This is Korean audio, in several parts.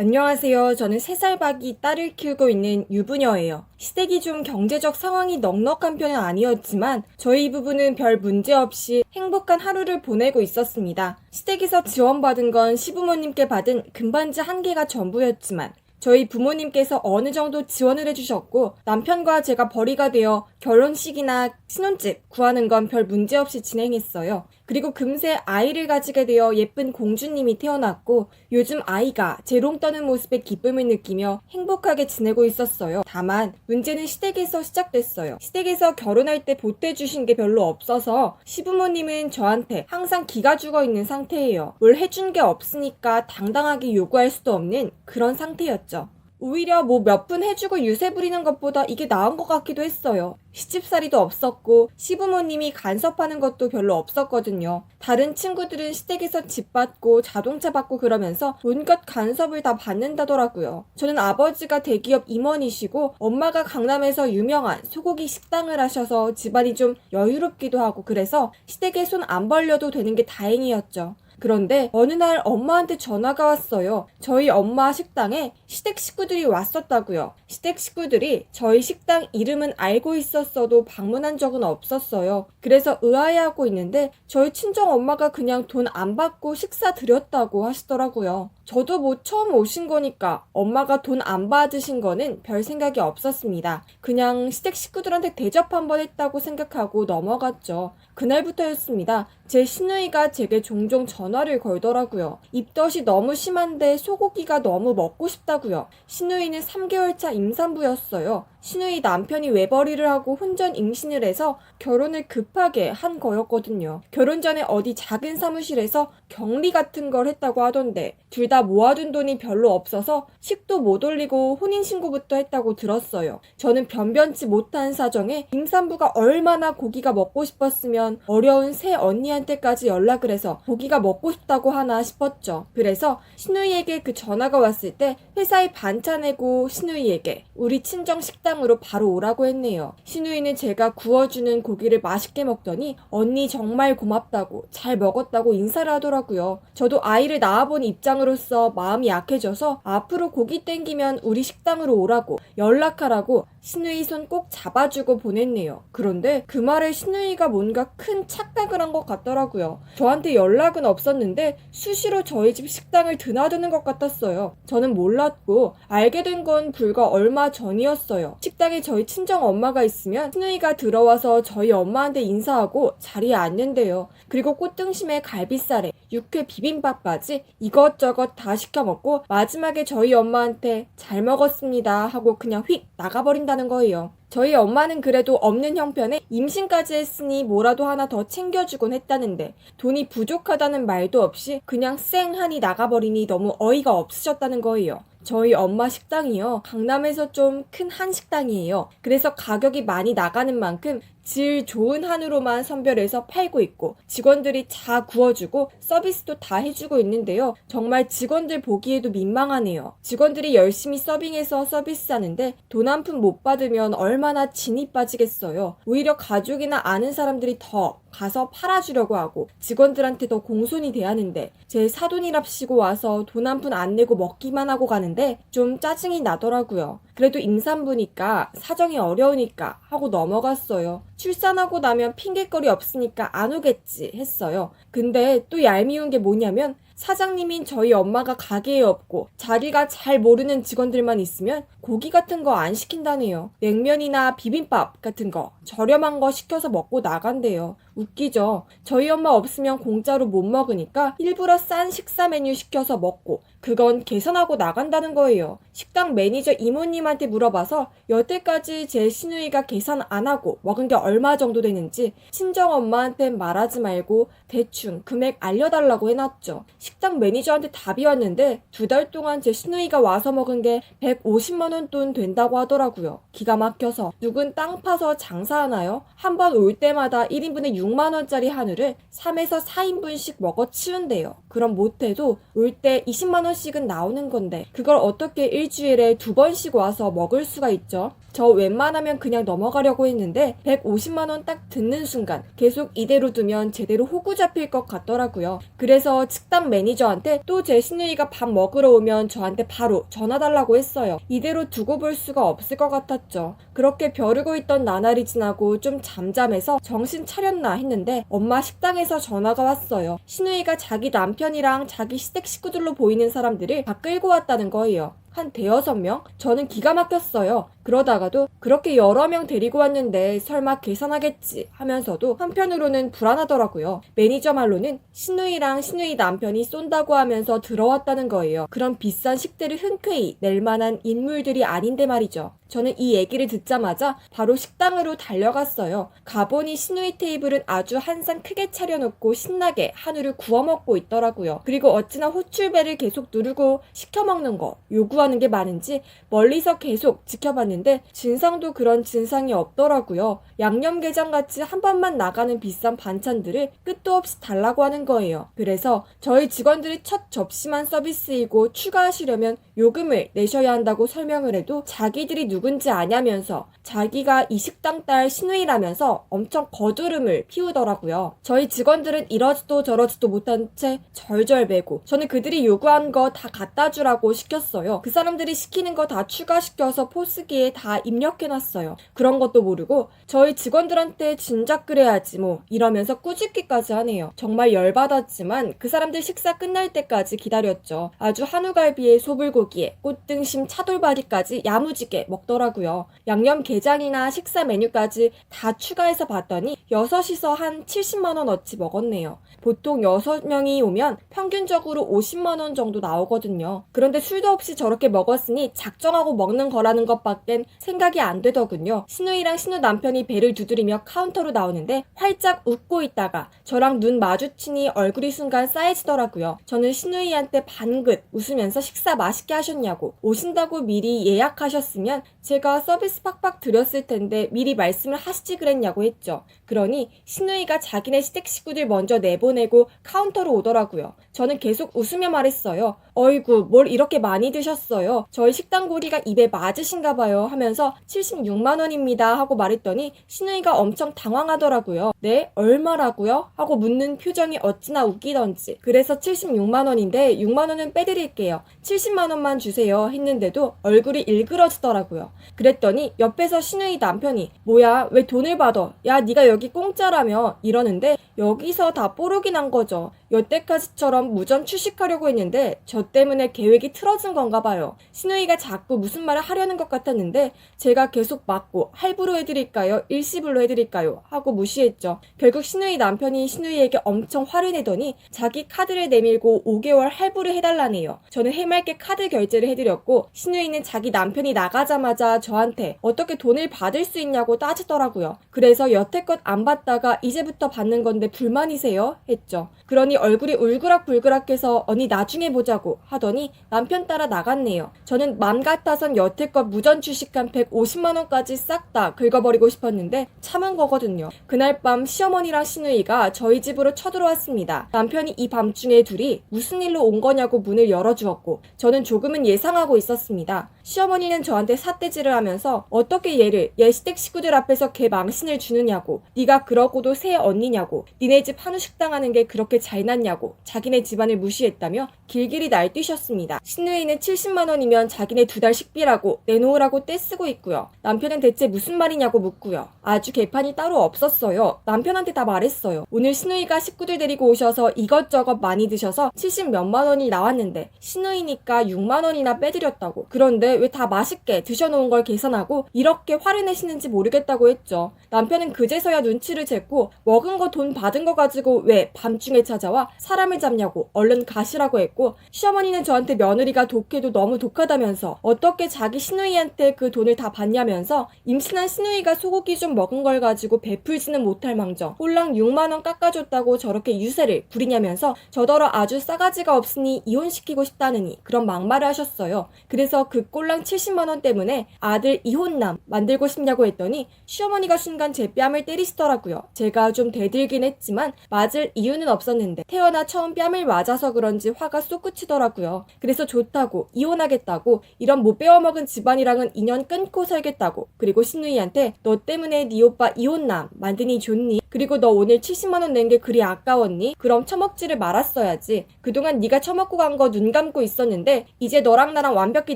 안녕하세요. 저는 3살 박이 딸을 키우고 있는 유부녀예요. 시댁이 좀 경제적 상황이 넉넉한 편은 아니었지만 저희 부부는 별 문제 없이 행복한 하루를 보내고 있었습니다. 시댁에서 지원받은 건 시부모님께 받은 금반지 1개가 전부였지만 저희 부모님께서 어느 정도 지원을 해주셨고 남편과 제가 벌이가 되어 결혼식이나 신혼집 구하는 건 별 문제 없이 진행했어요. 그리고 금세 아이를 가지게 되어 예쁜 공주님이 태어났고 요즘 아이가 재롱 떠는 모습에 기쁨을 느끼며 행복하게 지내고 있었어요. 다만 문제는 시댁에서 시작됐어요. 시댁에서 결혼할 때 보태주신 게 별로 없어서 시부모님은 저한테 항상 기가 죽어 있는 상태예요. 뭘 해준 게 없으니까 당당하게 요구할 수도 없는 그런 상태였죠. 오히려 뭐 몇 푼 해주고 유세 부리는 것보다 이게 나은 것 같기도 했어요. 시집살이도 없었고 시부모님이 간섭하는 것도 별로 없었거든요. 다른 친구들은 시댁에서 집 받고 자동차 받고 그러면서 온갖 간섭을 다 받는다더라고요. 저는 아버지가 대기업 임원이시고 엄마가 강남에서 유명한 소고기 식당을 하셔서 집안이 좀 여유롭기도 하고 그래서 시댁에 손 안 벌려도 되는 게 다행이었죠. 그런데 어느 날 엄마한테 전화가 왔어요. 저희 엄마 식당에 시댁 식구들이 왔었다고요. 시댁 식구들이 저희 식당 이름은 알고 있었어도 방문한 적은 없었어요. 그래서 의아해하고 있는데 저희 친정 엄마가 그냥 돈 안 받고 식사 드렸다고 하시더라고요. 저도 뭐 처음 오신 거니까 엄마가 돈 안 받으신 거는 별 생각이 없었습니다. 그냥 시댁 식구들한테 대접 한번 했다고 생각하고 넘어갔죠. 그날부터였습니다. 제 시누이가 제게 종종 전화를 걸더라고요. 입덧이 너무 심한데 소고기가 너무 먹고 싶다고요. 시누이는 3개월차 임산부였어요. 시누이 남편이 외벌이를 하고 혼전 임신을 해서 결혼을 급하게 한 거였거든요. 결혼 전에 어디 작은 사무실에서 격리 같은 걸 했다고 하던데 둘 다 모아둔 돈이 별로 없어서 식도 못 올리고 혼인신고부터 했다고 들었어요. 저는 변변치 못한 사정에 임산부가 얼마나 고기가 먹고 싶었으면 어려운 새 언니한테까지 연락을 해서 고기가 먹고 싶다고 하나 싶었죠. 그래서 시누이에게 그 전화가 왔을 때 회사에 반차 내고 시누이에게 우리 친정 식당으로 바로 오라고 했네요. 시누이는 제가 구워주는 고기를 맛있게 먹더니 언니 정말 고맙다고 잘 먹었다고 인사를 하더라고요. 저도 아이를 낳아본 입장으로서 마음이 약해져서 앞으로 고기 땡기면 우리 식당으로 오라고 연락하라고 시누이 손 꼭 잡아주고 보냈네요. 그런데 그 말에 시누이가 뭔가 큰 착각을 한 것 같더라고요. 저한테 연락은 없었는데 수시로 저희 집 식당을 드나드는 것 같았어요. 저는 몰랐고 알게 된 건 불과 얼마 전이었어요. 식당에 저희 친정 엄마가 있으면 시누이가 들어와서 저희 엄마한테 인사하고 자리에 앉는데요. 그리고 꽃등심에 갈비살에 육회 비빔밥까지 이것저것 다 시켜 먹고 마지막에 저희 엄마한테 잘 먹었습니다 하고 그냥 휙 나가버린다는 거예요. 저희 엄마는 그래도 없는 형편에 임신까지 했으니 뭐라도 하나 더 챙겨주곤 했다는데 돈이 부족하다는 말도 없이 그냥 쌩하니 나가버리니 너무 어이가 없으셨다는 거예요. 저희 엄마 식당이요. 강남에서 좀 큰 한식당이에요. 그래서 가격이 많이 나가는 만큼 질 좋은 한우로만 선별해서 팔고 있고 직원들이 다 구워주고 서비스도 다 해주고 있는데요. 정말 직원들 보기에도 민망하네요. 직원들이 열심히 서빙해서 서비스하는데 돈 한 푼 못 받으면 얼마나 진이 빠지겠어요. 오히려 가족이나 아는 사람들이 더 가서 팔아주려고 하고 직원들한테 더 공손히 대하는데 제 사돈이랍시고 와서 돈 한 푼 안 내고 먹기만 하고 가는데 좀 짜증이 나더라고요. 그래도 임산부니까 사정이 어려우니까 하고 넘어갔어요. 출산하고 나면 핑계거리 없으니까 안 오겠지 했어요. 근데 또 얄미운 게 뭐냐면 사장님인 저희 엄마가 가게에 없고 자리가 잘 모르는 직원들만 있으면 고기 같은 거 안 시킨다네요. 냉면이나 비빔밥 같은 거 저렴한 거 시켜서 먹고 나간대요. 웃기죠? 저희 엄마 없으면 공짜로 못 먹으니까 일부러 싼 식사 메뉴 시켜서 먹고 그건 계산하고 나간다는 거예요. 식당 매니저 이모님한테 물어봐서 여태까지 제 시누이가 계산 안 하고 먹은 게 얼마 정도 되는지 친정엄마한테 말하지 말고 대충 금액 알려달라고 해놨죠. 식당 매니저한테 답이 왔는데 2달 동안 제 시누이가 와서 먹은 게 150만 원 돈 된다고 하더라고요. 기가 막혀서 누군 땅 파서 장사하나요? 한 번 올 때마다 1인분에 6만 원짜리 한우를 3에서 4인분씩 먹어 치운대요. 그럼 못해도 올 때 20만 원 원씩은 나오는 건데 그걸 어떻게 일주일에 2번씩 와서 먹을 수가 있죠? 저 웬만하면 그냥 넘어가려고 했는데 150만 원 딱 듣는 순간 계속 이대로 두면 제대로 호구 잡힐 것 같더라고요. 그래서 식당 매니저한테 또 제 시누이가 밥 먹으러 오면 저한테 바로 전화 달라고 했어요. 이대로 두고 볼 수가 없을 것 같았죠. 그렇게 벼르고 있던 나날이 지나고 좀 잠잠해서 정신 차렸나 했는데 엄마 식당에서 전화가 왔어요. 시누이가 자기 남편이랑 자기 시댁 식구들로 보이는 사람들을 다 끌고 왔다는 거예요. 한 5~6명? 저는 기가 막혔어요. 그러다가도 그렇게 여러 명 데리고 왔는데 설마 계산하겠지 하면서도 한편으로는 불안하더라고요. 매니저 말로는 시누이랑 시누이 남편이 쏜다고 하면서 들어왔다는 거예요. 그런 비싼 식대를 흔쾌히 낼 만한 인물들이 아닌데 말이죠. 저는 이 얘기를 듣자마자 바로 식당으로 달려갔어요. 가보니 시누이 테이블은 아주 한 상 크게 차려놓고 신나게 한우를 구워 먹고 있더라고요. 그리고 어찌나 호출배를 계속 누르고 시켜먹는 거 요구하는 게 많은지 멀리서 계속 지켜봤는데 진상도 그런 진상이 없더라고요. 양념게장같이 한 번만 나가는 비싼 반찬들을 끝도 없이 달라고 하는 거예요. 그래서 저희 직원들이 첫 접시만 서비스이고 추가하시려면 요금을 내셔야 한다고 설명을 해도 자기들이 누군지 아냐면서 자기가 이 식당 딸 시누이라면서 엄청 거두름을 피우더라고요. 저희 직원들은 이러지도 저러지도 못한 채 절절매고 저는 그들이 요구한 거 다 갖다 주라고 시켰어요. 그 사람들이 시키는 거 다 추가시켜서 포스기에 다 입력해놨어요. 그런 것도 모르고 저희 직원들한테 진작 그래야지 뭐 이러면서 꾸짖기까지 하네요. 정말 열받았지만 그 사람들 식사 끝날 때까지 기다렸죠. 아주 한우갈비에 소불고기에 꽃등심 차돌바리까지 야무지게 먹더라고요. 양념게장이나 식사 메뉴까지 다 추가해서 봤더니 6이서 한 70만원어치 먹었네요. 보통 6명이 오면 평균적으로 50만원 정도 나오거든요. 그런데 술도 없이 저렇게 먹었으니 작정하고 먹는 거라는 것밖엔 생각이 안 되더군요. 시누이랑 시누 남편이 배를 두드리며 카운터로 나오는데 활짝 웃고 있다가 저랑 눈 마주치니 얼굴이 순간 싸해지더라고요. 저는 시누이한테 반긋 웃으면서 식사 맛있게 하셨냐고 오신다고 미리 예약하셨으면 제가 서비스 팍팍 드렸을 텐데 미리 말씀을 하시지 그랬냐고 했죠. 그러니 시누이가 자기네 시댁 식구들 먼저 내보내고 카운터로 오더라고요. 저는 계속 웃으며 말했어요. 어이구 뭘 이렇게 많이 드셨어요. 저희 식당 고리가 입에 맞으신가 봐요 하면서 76만원입니다 하고 말했더니 시누이가 엄청 당황하더라고요. 네? 얼마라고요? 하고 묻는 표정이 어찌나 웃기던지. 그래서 76만원인데 6만원은 빼드릴게요. 70만원만 주세요 했는데도 얼굴이 일그러지더라고요. 그랬더니 옆에서 시누이 남편이 뭐야 왜 돈을 받아? 야 네가 여기 공짜라며 이러는데 여기서 다 뽀록이 난 거죠. 여태까지처럼 무전 취식하려고 했는데 저 때문에 계획이 틀어진 건가 봐요. 시누이가 자꾸 무슨 말을 하려는 것 같았는데 제가 계속 맞고 할부로 해드릴까요? 일시불로 해드릴까요? 하고 무시했죠. 결국 시누이 남편이 시누이에게 엄청 화를 내더니 자기 카드를 내밀고 5개월 할부를 해달라네요. 저는 해맑게 카드 결제를 해드렸고 시누이는 자기 남편이 나가자마자 저한테 어떻게 돈을 받을 수 있냐고 따지더라고요. 그래서 여태껏 안 받다가 이제부터 받는 건데 불만이세요? 했죠. 그러니 얼굴이 울그락불그락해서 언니 나중에 보자고 하더니 남편 따라 나갔네요. 저는 맘 같아선 여태껏 무전 주식한 150만원까지 싹 다 긁어버리고 싶었는데 참은 거거든요. 그날 밤 시어머니랑 시누이가 저희 집으로 쳐들어왔습니다. 남편이 이 밤중에 둘이 무슨 일로 온 거냐고 문을 열어주었고 저는 조금은 예상하고 있었습니다. 시어머니는 저한테 삿대질을 하면서 어떻게 얘를 얘 시댁 식구들 앞에서 개 망신을 주느냐고 네가 그러고도 새 언니냐고 니네 집 한우 식당 하는 게 그렇게 잘났냐고 자기네 집안을 무시했다며 길길이 날뛰셨습니다. 시누이는 70만원이면 자기네 2달 식비라고 내놓으라고 떼쓰고 있고요. 남편은 대체 무슨 말이냐고 묻고요. 아주 개판이 따로 없었어요. 남편한테 다 말했어요. 오늘 시누이가 식구들 데리고 오셔서 이것저것 많이 드셔서 70 몇만 원이 나왔는데 시누이니까 6만원이나 빼드렸다고. 그런데 왜 다 맛있게 드셔놓은 걸 계산하고 이렇게 화를 내시는지 모르겠다고 했죠. 남편은 그제서야 눈치를 챘고 먹은 거 돈 받은 거 가지고 왜 밤중에 찾아와 사람을 잡냐고 얼른 가시라고 했고 시어머니는 저한테 며느리가 독해도 너무 독하다면서 어떻게 자기 시누이한테 그 돈을 다 받냐면서 임신한 시누이가 소고기 좀 먹은 걸 가지고 베풀지는 못할 망정 홀랑 6만원 깎아줬다고 저렇게 유세를 부리냐면서 저더러 아주 싸가지가 없으니 이혼시키고 싶다느니 그런 막말을 하셨어요. 그래서 그 꼴랑 꼴랑 70만 원 때문에 아들 이혼남 만들고 싶냐고 했더니 시어머니가 순간 제 뺨을 때리시더라고요. 제가 좀 대들긴 했지만 맞을 이유는 없었는데 태어나 처음 뺨을 맞아서 그런지 화가 솟구치더라고요. 그래서 좋다고 이혼하겠다고 이런 못 배워먹은 집안이랑은 인연 끊고 살겠다고 그리고 신우이한테 너 때문에 네 오빠 이혼남 만드니 좋니? 그리고 너 오늘 70만 원 낸 게 그리 아까웠니? 그럼 처먹지를 말았어야지. 그동안 네가 처먹고 간 거 눈 감고 있었는데 이제 너랑 나랑 완벽히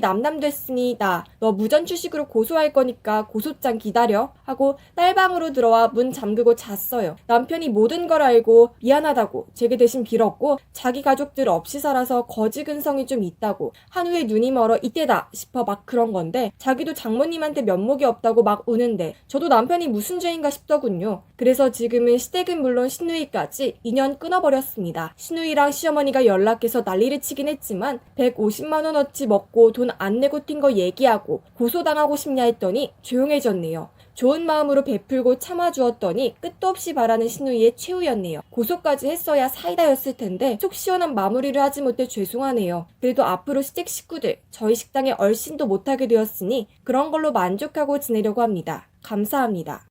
남남됐으니 나 너 무전취식으로 고소할 거니까 고소장 기다려 하고 딸방으로 들어와 문 잠그고 잤어요. 남편이 모든 걸 알고 미안하다고 제게 대신 빌었고 자기 가족들 없이 살아서 거지 근성이 좀 있다고 한우의 눈이 멀어 이때다 싶어 막 그런 건데 자기도 장모님한테 면목이 없다고 막 우는데 저도 남편이 무슨 죄인가 싶더군요. 그래서 지금은 시댁은 물론 신우이까지 인연 끊어버렸습니다. 신우이랑 시어머니가 연락해서 난리를 치긴 했지만 150만 원어치 먹고 돈 안 내고 튄 거 얘기하고 고소당하고 싶냐 했더니 조용해졌네요. 좋은 마음으로 베풀고 참아주었더니 끝도 없이 바라는 신우이의 최후였네요. 고소까지 했어야 사이다였을 텐데 속 시원한 마무리를 하지 못해 죄송하네요. 그래도 앞으로 시댁 식구들 저희 식당에 얼씬도 못하게 되었으니 그런 걸로 만족하고 지내려고 합니다. 감사합니다.